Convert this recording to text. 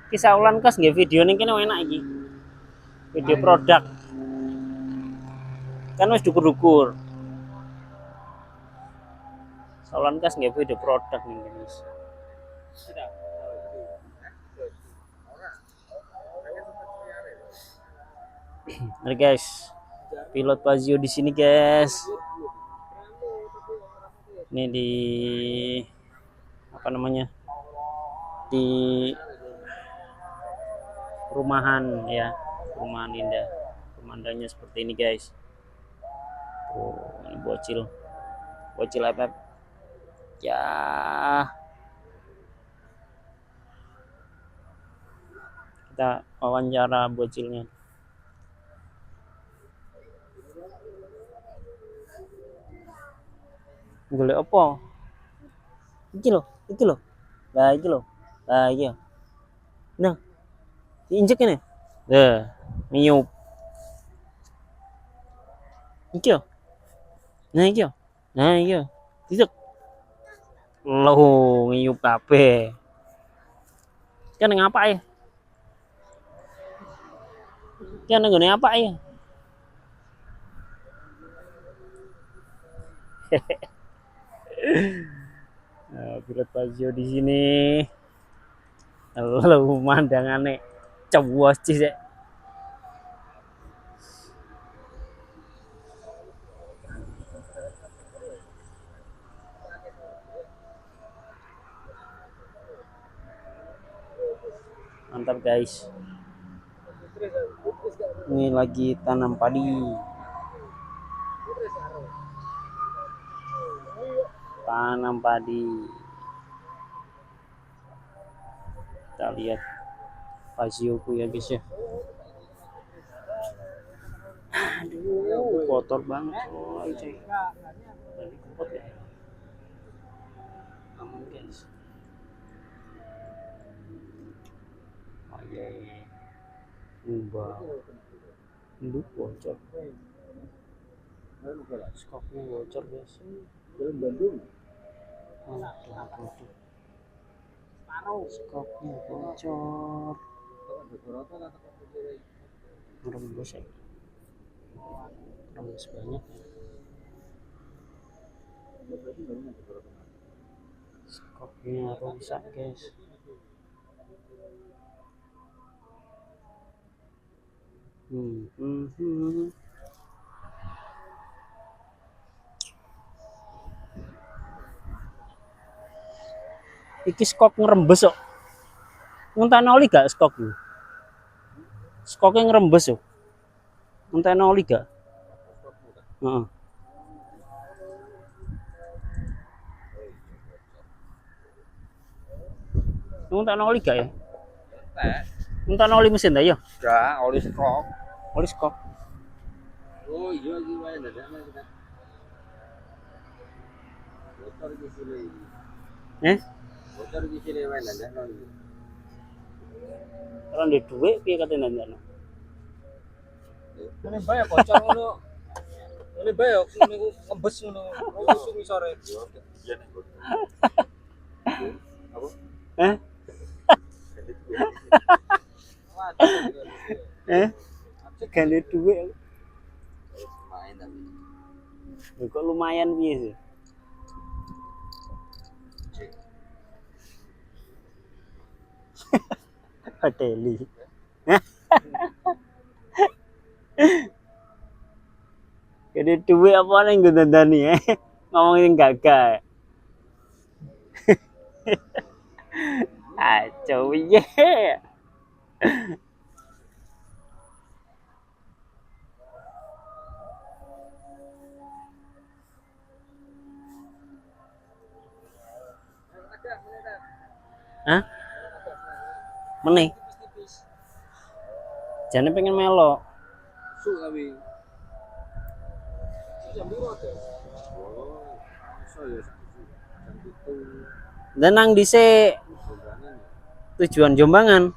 Kisah ulan kas nggih video ning kene enak iki. Video produk. Kan wis dukur-dukur. Saulan kas nggih video produk ning kene. Nah guys, pilot Pazio di sini guys. Ini di apa namanya? Di rumahan ya, rumahan indah. Pemandangannya seperti ini guys. Oh, ini bocil. Bocil apa? Ya. Kita wawancara bocilnya. Golek apa? Iki lho, iki lho. Lah iki lho. Lah iya. Nah, diinjek ini. Nah, niup. Iki lho. Nah iki lho. Nah iki lho. Ditek. Loh, ngiyup kabeh. Kan ngapa ya? Kan nggone apa ya? Nah, pilot Pazio di sini. Lalu pemandangannya cewek sih. Mantap guys. Ini lagi tanam padi. Tanam padi. Kita lihat Pazioku ya guys ya. Aduh, kotor banget. Oh, cuy. Jadi kepot ya. Aman guys. Oh iya. Ubah. Nduk bocor. Skopnya bocor guys. Belum Bandung. Skopnya bocor. Rembes ya. Rembes banyak. Skopnya rusak guys. Iki skok ngerembes kok. Ngenteni oli gak skok iki? Skoknya ngerembes yo. Ngenteni oli gak? Heeh. Ngenteni oli gak ya? Ngenteni oli mesin ta ya? Enggak, oli skok. Oli skok. Oh iya iki wae ndadekne kita. Motor iki sile iki. Motor iki sile wae ndadekno iki. Kalau ndek dhuwit piye kate ndandakno? Ini bae bocor ngono. Ini bae niku ngembes ngono. Wis ngisore. Iya nek. Apa? Gandhe dhuwit. Main tapi. Lho kok lumayan piye sih? Hoteli. Gandhe dhuwit apa ning nggo dandani ngomongin gagah. Aco piye? Hah? Meneh. Jane pengen melok. Su tapi. Jam 2 to. Oh. So ya jam 7. Dan nang dhisik tujuan Jombangan.